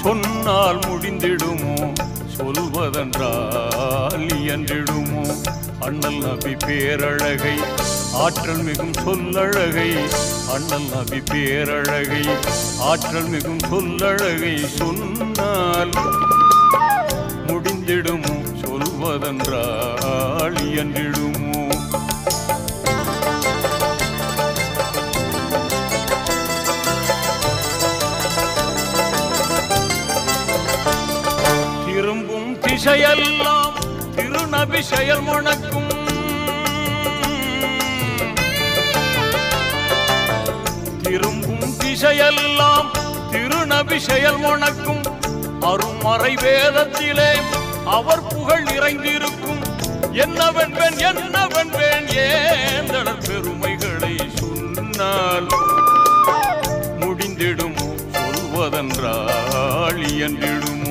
சொன்னால் முடிந்திடுமோ சொல்வதென்றால் இயன்றிடுமோ அண்ணல் நபி பேரழகை ஆற்றல் மிகும் சொல்லழகை அண்ணல் நபி பேரழகை ஆற்றல் மிகும் சொல்லழகை சொன்னால் முடிந்திடுமோ சொல்வதென்றால் இயன்றிடுமோ திரும்பும் திசையெல்லாம் திருநபி செயல் முழக்கும் திரும்பும் திசையெல்லாம் திருநபி செயல் முழக்கும் அருமறை வேதத்திலே அவர் புகழ் நிறைந்திருக்கும் என்னவென்பேன் என்னவென்பேன் ஏந்தடர் பெருமைகளை சொன்னால் முடிந்திடுமோ சொல்வதென்றால் இயன்றிடுமோ